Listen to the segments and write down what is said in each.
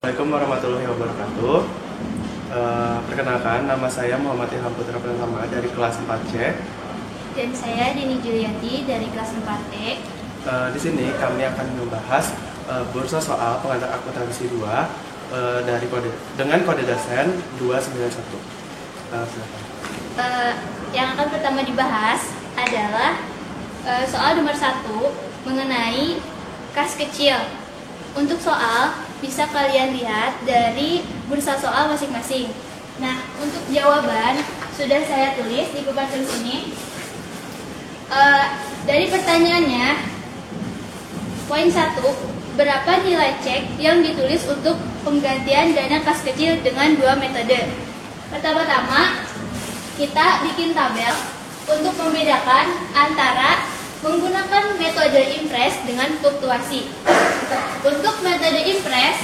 Assalamualaikum warahmatullahi wabarakatuh. Perkenalkan, nama saya Muhammad Ilham Putra Pratama dari kelas 4C. Dan saya Dini Julianti dari kelas 4E. Di sini kami akan membahas bursa soal pengantar akuntansi 2 dengan kode dosen 291. Silakan. Yang akan pertama dibahas adalah soal nomor 1 mengenai kas kecil. Untuk soal bisa kalian lihat dari bursa soal masing-masing. Nah, untuk jawaban sudah saya tulis di papan tulis ini. Dari pertanyaannya, poin 1, berapa nilai cek yang ditulis untuk penggantian dana kas kecil dengan 2 metode? Pertama-tama, kita bikin tabel untuk membedakan antara menggunakan metode impres dengan fluktuasi. Untuk metode impres,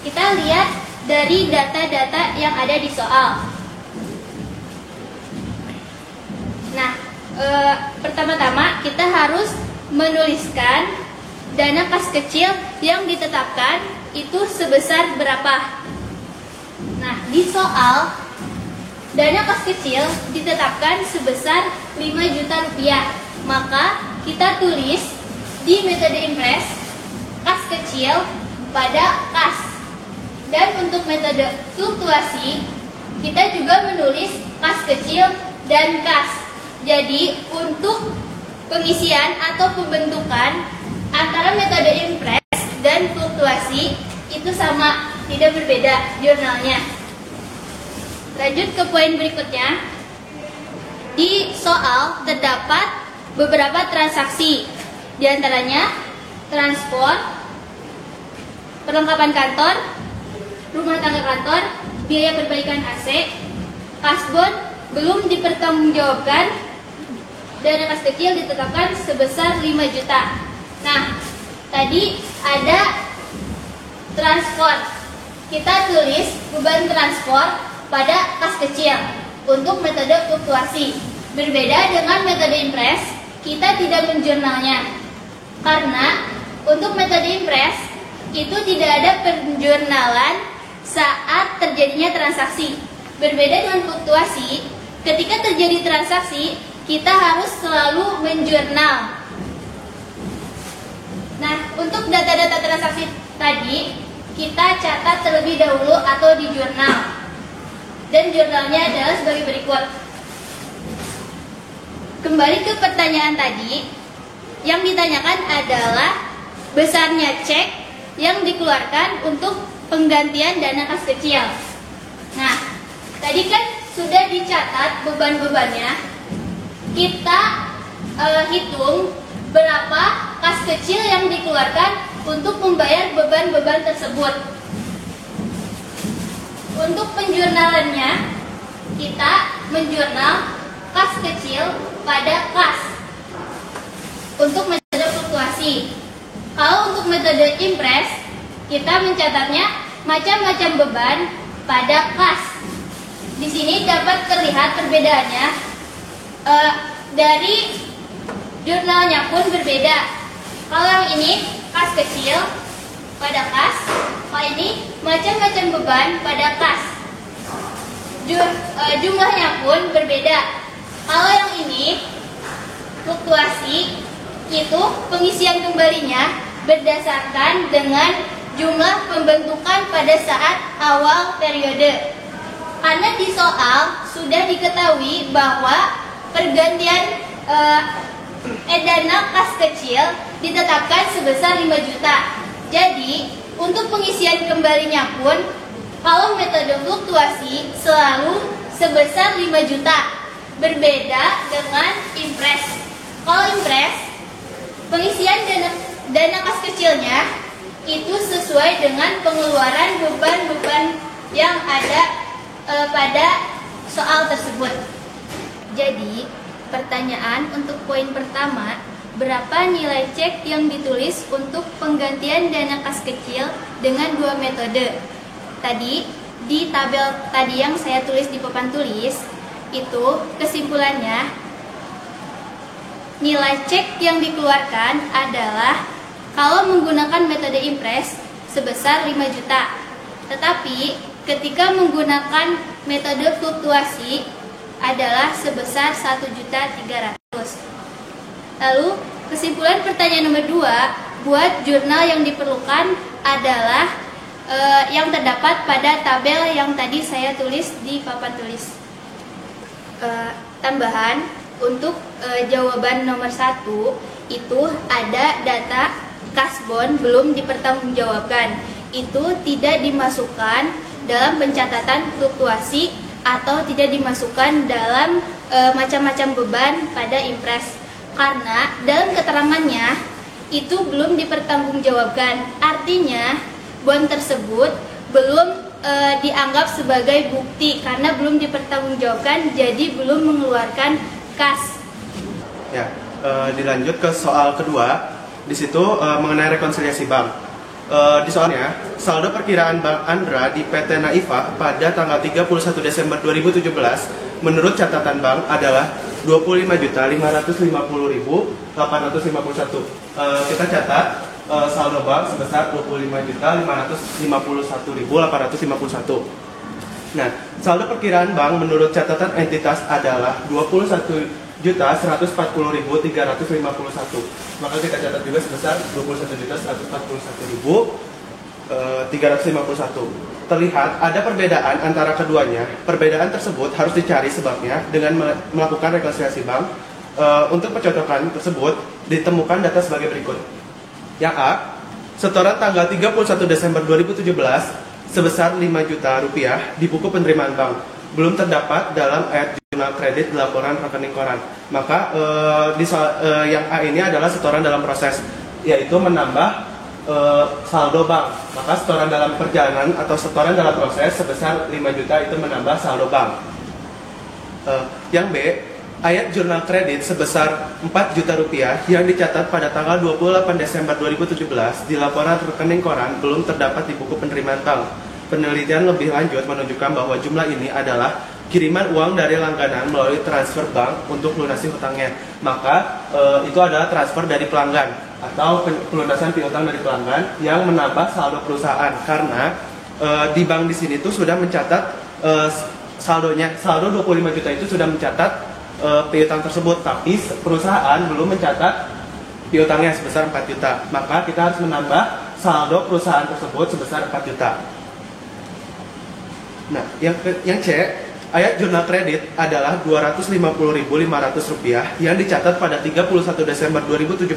kita lihat dari data-data yang ada di soal. Nah, pertama-tama kita harus menuliskan dana kas kecil yang ditetapkan itu sebesar berapa. Nah, di soal dana kas kecil ditetapkan sebesar 5 juta rupiah. Maka kita tulis di metode impres kas kecil pada kas. Dan untuk metode fluktuasi kita juga menulis kas kecil dan kas. Jadi untuk pengisian atau pembentukan antara metode impres dan fluktuasi itu sama, tidak berbeda jurnalnya. Lanjut ke poin berikutnya. Di soal terdapat beberapa transaksi, di antaranya transport, perlengkapan kantor, rumah tangga kantor, biaya perbaikan AC, kasbon belum dipertanggungjawabkan, dana kas kecil ditetapkan sebesar 5 juta. Nah, tadi ada transport. Kita tulis beban transport pada kas kecil untuk metode fluktuasi. Berbeda dengan metode impres, kita tidak menjurnalnya. Karena untuk metode impres itu tidak ada penjurnalan saat terjadinya transaksi. Berbeda dengan fluktuasi, ketika terjadi transaksi, kita harus selalu menjurnal. Nah, untuk data-data transaksi tadi, kita catat terlebih dahulu atau di jurnal. Dan jurnalnya adalah sebagai berikut. Kembali ke pertanyaan tadi, yang ditanyakan adalah besarnya cek yang dikeluarkan untuk penggantian dana kas kecil. Nah, tadi kan sudah dicatat beban-bebannya. Kita hitung berapa kas kecil yang dikeluarkan untuk membayar beban-beban tersebut. Untuk penjurnalannya, kita menjurnal kas kecil pada kas untuk metode fluktuasi. Kalau untuk metode impres, kita mencatatnya macam-macam beban pada kas. Di sini dapat terlihat perbedaannya. Dari jurnalnya pun berbeda. Kalau yang ini kas kecil pada kas, kalau ini macam-macam beban pada kas. Jumlahnya pun berbeda. Kalau yang ini fluktuasi, itu pengisian kembalinya berdasarkan dengan jumlah pembentukan pada saat awal periode. Karena di soal sudah diketahui bahwa pergantian dana kas kecil ditetapkan sebesar 5 juta. Jadi, untuk pengisian kembalinya pun, kalau metode fluktuasi selalu sebesar 5 juta. Berbeda dengan impres. Kalau impres, pengisian dana kas kecilnya itu sesuai dengan pengeluaran beban-beban yang ada pada soal tersebut. Jadi, pertanyaan untuk poin pertama, berapa nilai cek yang ditulis untuk penggantian dana kas kecil dengan 2 metode? Tadi, di tabel tadi yang saya tulis di papan tulis, itu kesimpulannya nilai cek yang dikeluarkan adalah kalau menggunakan metode impres sebesar 5 juta. Tetapi ketika menggunakan metode fluktuasi adalah sebesar 1.300.000. Lalu kesimpulan pertanyaan nomor 2, buat jurnal yang diperlukan adalah yang terdapat pada tabel yang tadi saya tulis di papan tulis. Tambahan untuk jawaban nomor 1 itu ada data kasbon belum dipertanggungjawabkan. Itu tidak dimasukkan dalam pencatatan fluktuasi atau tidak dimasukkan dalam macam-macam beban pada impres. Karena dalam keterangannya itu belum dipertanggungjawabkan. Artinya bon tersebut belum dianggap sebagai bukti karena belum dipertanggungjawabkan, jadi belum mengeluarkan kas. Ya, dilanjut ke soal kedua. Di situ mengenai rekonsiliasi bank. Di soalnya, saldo perkiraan Bank Andra di PT Naifah pada tanggal 31 Desember 2017 menurut catatan bank adalah 25.550.851. Kita catat saldo bank sebesar 25.551.851. Nah, saldo perkiraan bank menurut catatan entitas adalah 21.140.351. Maka kita catat juga sebesar 21.141.351. Terlihat ada perbedaan antara keduanya. Perbedaan tersebut harus dicari sebabnya dengan melakukan rekonsiliasi bank. Untuk pencocokan tersebut ditemukan data sebagai berikut. Yang A, setoran tanggal 31 Desember 2017 sebesar 5 juta rupiah di buku penerimaan bank belum terdapat dalam ayat jurnal kredit laporan rekening koran. Maka yang A ini adalah setoran dalam proses, yaitu menambah saldo bank. Maka setoran dalam perjalanan atau setoran dalam proses sebesar 5 juta itu menambah saldo bank. Yang B, ayat jurnal kredit sebesar 4 juta rupiah yang dicatat pada tanggal 28 Desember 2017 di laporan rekening koran belum terdapat di buku penerimaan bank. Penelitian lebih lanjut menunjukkan bahwa jumlah ini adalah kiriman uang dari langganan melalui transfer bank untuk melunasi hutangnya. Maka itu adalah transfer dari pelanggan atau pelunasan piutang dari pelanggan yang menambah saldo perusahaan, karena di bank di sini tuh sudah mencatat saldonya, saldo 25 juta itu sudah mencatat piutang tersebut, tapi perusahaan belum mencatat piutangnya sebesar 4 juta. Maka kita harus menambah saldo perusahaan tersebut sebesar 4 juta. Nah, yang C, ayat jurnal kredit adalah Rp250.500 yang dicatat pada 31 Desember 2017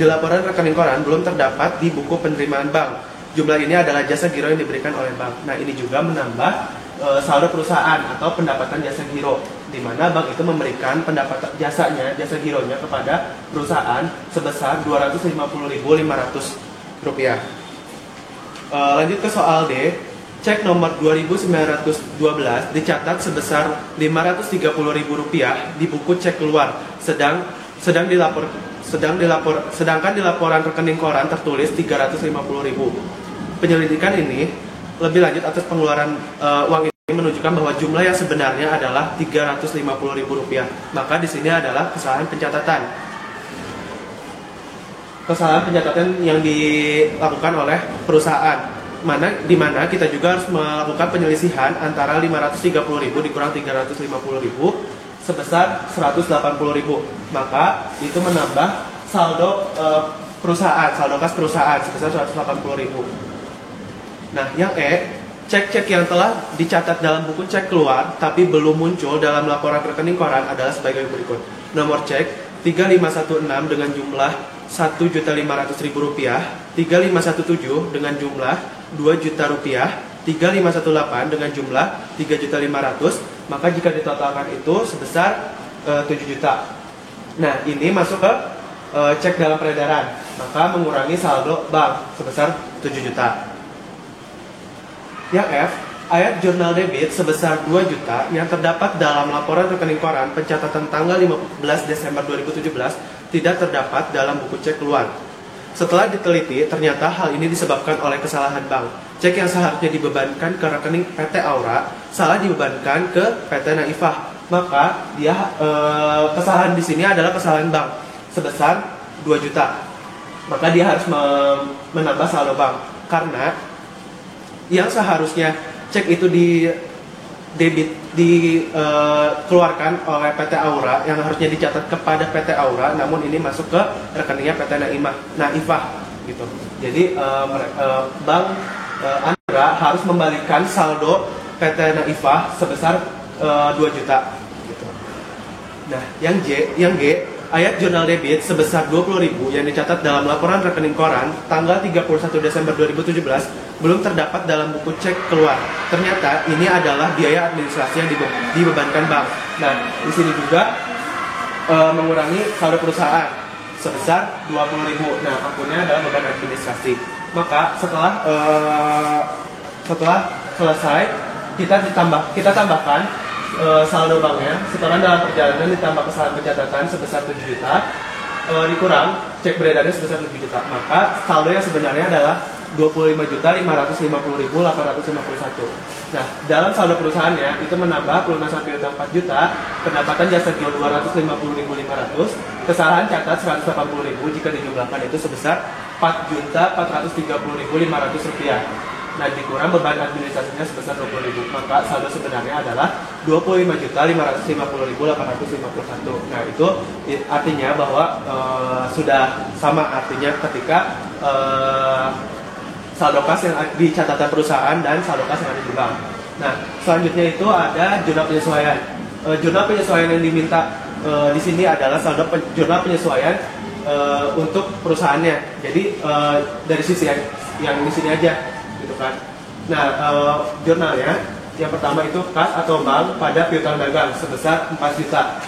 di laporan rekening koran belum terdapat di buku penerimaan bank. Jumlah ini adalah jasa giro yang diberikan oleh bank. Nah, ini juga menambah saldo perusahaan atau pendapatan jasa giro, di mana bank itu memberikan pendapatan jasa gironya kepada perusahaan sebesar Rp250.500. Lanjut ke soal D. Cek nomor 2912 dicatat sebesar Rp530.000 di buku cek keluar, sedangkan di laporan rekening koran tertulis Rp350.000. Penyelidikan ini lebih lanjut atas pengeluaran uang ini menunjukkan bahwa jumlah yang sebenarnya adalah Rp350.000. Maka di sini adalah kesalahan pencatatan. Kesalahan pencatatan yang dilakukan oleh perusahaan. Di mana kita juga harus melakukan penyelisihan antara 530.000 dikurang 350.000 sebesar 180.000. Maka itu menambah saldo perusahaan, saldo kas perusahaan sebesar 180.000. Nah, yang E, cek-cek yang telah dicatat dalam buku cek keluar tapi belum muncul dalam laporan rekening koran adalah sebagai berikut. Nomor cek 3516 dengan jumlah Rp1.500.000, 3517 dengan jumlah Rp2 juta, 3518 dengan jumlah Rp3.500.000, maka jika ditotalkan itu sebesar 7 juta. Nah, ini masuk ke cek dalam peredaran, maka mengurangi saldo bank sebesar 7 juta. Yang F, ayat jurnal debit sebesar 2 juta yang terdapat dalam laporan rekening koran pencatatan tanggal 15 Desember 2017 tidak terdapat dalam buku cek keluar. Setelah diteliti, ternyata hal ini disebabkan oleh kesalahan bank. Cek yang seharusnya dibebankan ke rekening PT Aura salah dibebankan ke PT Naifah. Maka kesalahan di sini adalah kesalahan bank sebesar 2 juta. Maka dia harus menambah saldo bank, karena yang seharusnya cek itu dikeluarkan oleh PT Aura, yang harusnya dicatat kepada PT Aura, namun ini masuk ke rekeningnya PT Naifah gitu. Jadi Bank Andra harus membalikan saldo PT Naifah sebesar 2 juta gitu. Nah, yang G, ayat jurnal debit sebesar 20.000 yang dicatat dalam laporan rekening koran tanggal 31 Desember 2017 belum terdapat dalam buku cek keluar. Ternyata ini adalah biaya administrasi yang dibebankan bank. Nah, di sini juga mengurangi saldo perusahaan sebesar 20.000. Nah, akunnya adalah beban administrasi. Maka setelah selesai kita tambahkan saldo banknya, setoran dalam perjalanan ditambah kesalahan pencatatan sebesar 7 juta dikurang cek beredarnya sebesar 7 juta. Maka saldo yang sebenarnya adalah 25.550.851. Nah, dalam saldo perusahaannya itu menambah pelunasan piutang 4 juta, pendapatan jasa giro 250.500, kesalahan catat 180.000, jika dijumlahkan itu sebesar 4.430.500 rupiah. Nah, dikurang beban administrasinya sebesar 20.000, maka saldo sebenarnya adalah 25.550.851. Nah, itu artinya bahwa sudah sama artinya ketika saldo kas yang di catatan perusahaan dan saldo kas yang ada di bank. Nah, selanjutnya itu ada jurnal penyesuaian. Jurnal penyesuaian yang diminta di sini adalah jurnal penyesuaian untuk perusahaannya. Jadi dari sisi yang di sini aja, gitu kan. Nah, jurnalnya yang pertama itu kas atau bank pada piutang dagang sebesar 4 juta.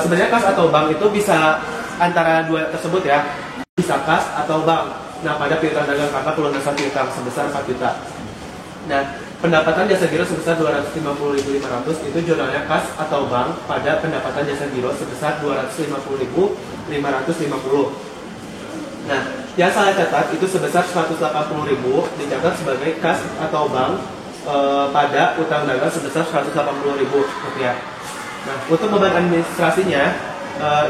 Sebenarnya kas atau bank itu bisa antara dua tersebut ya. Bisa kas atau bank. Nah, pada piutang dagang karena pelunasan piutang sebesar 4 juta. Nah, pendapatan jasa giro sebesar 250.500 itu jurnalnya kas atau bank pada pendapatan jasa giro sebesar 250.550. Nah, yang salah catat itu sebesar 180.000 dicatat sebagai kas atau bank pada utang dagang sebesar 180.000 rupiah. Nah, untuk beban administrasinya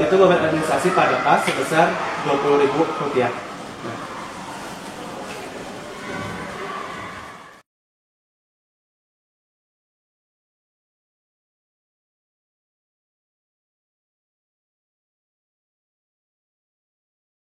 itu beban administrasi pada kas sebesar 20.000 rupiah. Nah,